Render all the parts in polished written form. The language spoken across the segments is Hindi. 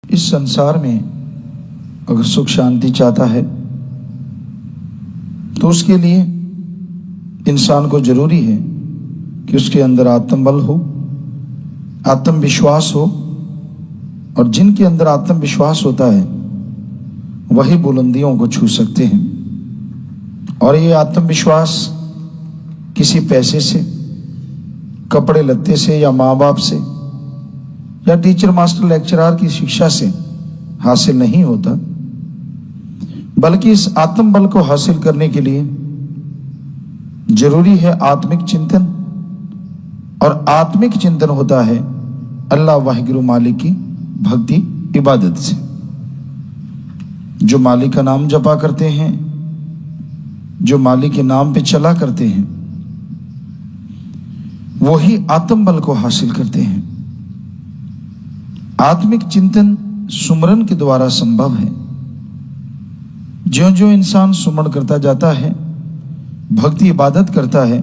इस संसार में अगर सुख शांति चाहता है तो उसके लिए इंसान को जरूरी है कि उसके अंदर आत्मबल हो, आत्मविश्वास हो। और जिनके अंदर आत्मविश्वास होता है वही बुलंदियों को छू सकते हैं। और ये आत्मविश्वास किसी पैसे से, कपड़े लत्ते से, या माँ बाप से, या टीचर मास्टर लेक्चरर की शिक्षा से हासिल नहीं होता, बल्कि इस आत्मबल को हासिल करने के लिए जरूरी है आत्मिक चिंतन। और आत्मिक चिंतन होता है अल्लाह वाहिगुरु मालिक की भक्ति इबादत से। जो मालिक का नाम जपा करते हैं, जो मालिक के नाम पे चला करते हैं, वही आत्मबल को हासिल करते हैं। आत्मिक चिंतन सुमरन के द्वारा संभव है। ज्यों ज्यों इंसान सुमरण करता जाता है, भक्ति इबादत करता है,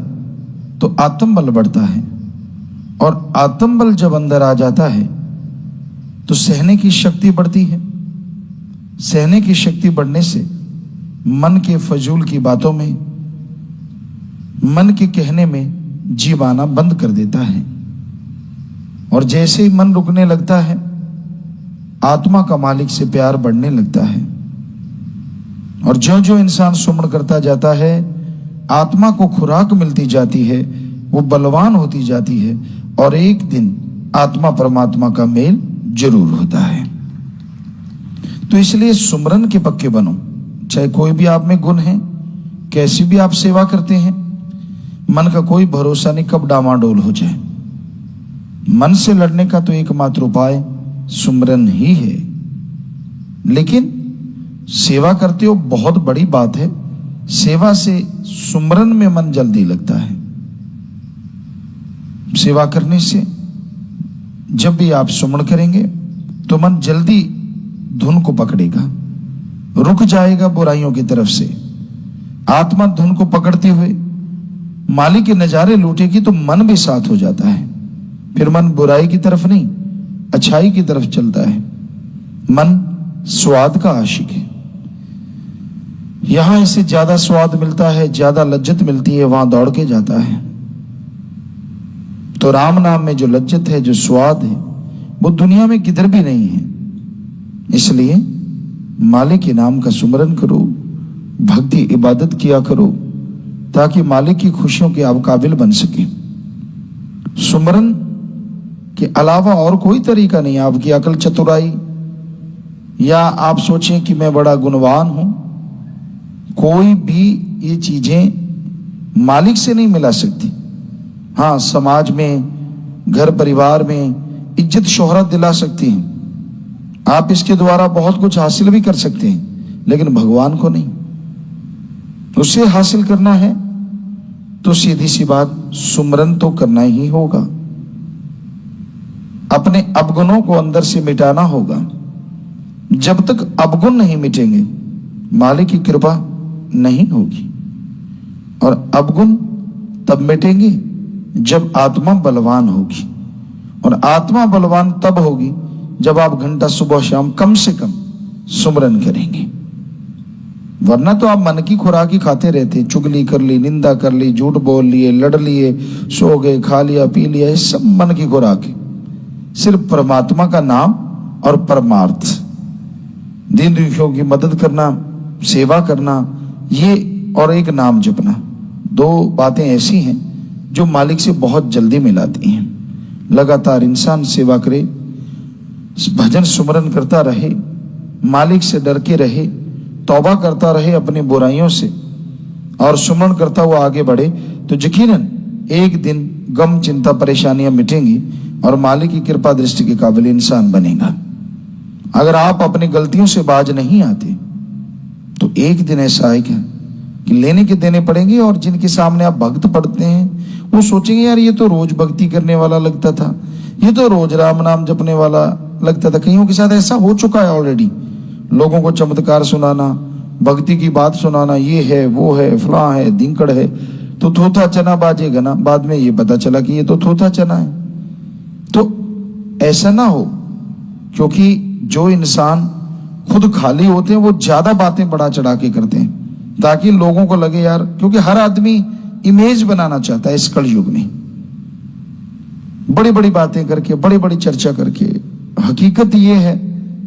तो आत्मबल बढ़ता है। और आत्मबल जब अंदर आ जाता है तो सहने की शक्ति बढ़ती है। सहने की शक्ति बढ़ने से मन के फजूल की बातों में, मन के कहने में जीव आना बंद कर देता है। और जैसे ही मन रुकने लगता है, आत्मा का मालिक से प्यार बढ़ने लगता है। और जो जो इंसान सुमरण करता जाता है, आत्मा को खुराक मिलती जाती है, वो बलवान होती जाती है। और एक दिन आत्मा परमात्मा का मेल जरूर होता है। तो इसलिए सुमरन के पक्के बनो। चाहे कोई भी आप में गुण है, कैसी भी आप सेवा करते हैं, मन का कोई भरोसा नहीं कब डामाडोल हो जाए। मन से लड़ने का तो एकमात्र उपाय सुमरन ही है। लेकिन सेवा करते हो बहुत बड़ी बात है, सेवा से सुमरन में मन जल्दी लगता है। सेवा करने से जब भी आप सुमरण करेंगे तो मन जल्दी धुन को पकड़ेगा, रुक जाएगा बुराइयों की तरफ से। आत्मा धुन को पकड़ते हुए मालिक के नजारे लूटेगी तो मन भी साथ हो जाता है। फिर मन बुराई की तरफ नहीं, अच्छाई की तरफ चलता है। मन स्वाद का आशिक है। यहां इसे ज्यादा स्वाद मिलता है, ज्यादा लज्जत मिलती है, वहां दौड़ के जाता है। तो राम नाम में जो लज्जत है, जो स्वाद है, वो दुनिया में किधर भी नहीं है। इसलिए मालिक के नाम का सुमरन करो, भक्ति इबादत किया करो, ताकि मालिक की खुशियों के आप काबिल बन सके। सुमरन के अलावा और कोई तरीका नहीं। आपकी अकल चतुराई, या आप सोचें कि मैं बड़ा गुणवान हूं, कोई भी ये चीजें मालिक से नहीं मिला सकती। हाँ, समाज में, घर परिवार में इज्जत शोहरत दिला सकती हैं, आप इसके द्वारा बहुत कुछ हासिल भी कर सकते हैं, लेकिन भगवान को नहीं। उसे हासिल करना है तो सीधी सी बात, सुमरन तो करना ही होगा। अपने अवगुणों को अंदर से मिटाना होगा। जब तक अवगुण नहीं मिटेंगे, मालिक की कृपा नहीं होगी। और अवगुण तब मिटेंगे जब आत्मा बलवान होगी। और आत्मा बलवान तब होगी जब आप घंटा सुबह शाम कम से कम सुमरन करेंगे। वरना तो आप मन की खुराक ही खाते रहते, चुगली कर ली, निंदा कर ली, झूठ बोल लिए, लड़ लिए, सो गए, खा लिया, पी लिया, ये सब मन की खुराक है। सिर्फ परमात्मा का नाम और परमार्थ, दीन दुखियों की मदद करना, सेवा करना, ये और एक नाम जपना, दो बातें ऐसी हैं जो मालिक से बहुत जल्दी मिलाती हैं। लगातार इंसान सेवा करे, भजन सुमरन करता रहे, मालिक से डर के रहे, तौबा करता रहे अपनी बुराइयों से, और सुमरन करता हुआ आगे बढ़े, तो यकीनन एक दिन गम, चिंता, परेशानियां मिटेंगी और मालिक की कृपा दृष्टि के काबिल इंसान बनेगा। अगर आप अपनी गलतियों से बाज नहीं आते तो एक दिन ऐसा आएगा कि लेने के देने पड़ेंगे। और जिनके सामने आप भक्त पढ़ते हैं वो सोचेंगे, यार ये तो रोज भक्ति करने वाला लगता था, ये तो रोज राम नाम जपने वाला लगता था। कईयों के साथ ऐसा हो चुका है ऑलरेडी। लोगों को चमत्कार सुनाना, भक्ति की बात सुनाना, ये है, वो है, फलां है, दिंकड़ है, तो थोथा चना बाजेगा ना। बाद में ये पता चला कि ये तो थोथा चना है। तो ऐसा ना हो, क्योंकि जो इंसान खुद खाली होते हैं वो ज्यादा बातें बढ़ा चढ़ा के करते हैं, ताकि लोगों को लगे यार, क्योंकि हर आदमी इमेज बनाना चाहता है इस कलयुग में, बड़ी बड़ी बातें करके, बड़ी बड़ी चर्चा करके। हकीकत ये है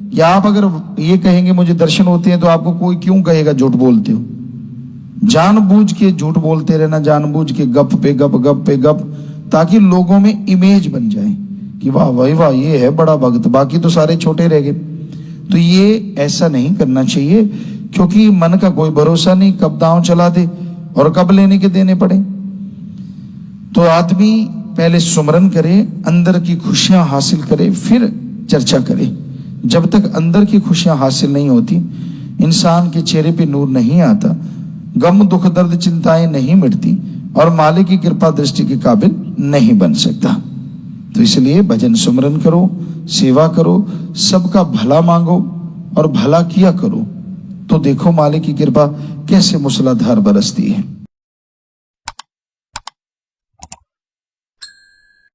कि आप अगर ये कहेंगे मुझे दर्शन होते हैं, तो आपको कोई क्यों कहेगा झूठ बोलते हो। जानबूझ के झूठ बोलते रहना, जानबूझ के गप पे गप, ताकि लोगों में इमेज बन जाए कि वाह भाई वाह, ये है बड़ा भक्त, बाकी तो सारे छोटे रह गए। तो ये ऐसा नहीं करना चाहिए, क्योंकि मन का कोई भरोसा नहीं, कब दांव चला दे और कब लेने के देने पड़े। तो आदमी पहले सुमरन करे, अंदर की खुशियां हासिल करे, फिर चर्चा करे। जब तक अंदर की खुशियां हासिल नहीं होती, इंसान के चेहरे पे नूर नहीं आता, गम दुख दर्द चिंताएं नहीं मिटती, और मालिक की कृपा दृष्टि के काबिल नहीं बन सकता। तो इसलिए भजन सुमरन करो, सेवा करो, सबका भला मांगो और भला किया करो, तो देखो मालिक की कृपा कैसे मूसलाधार बरसती है।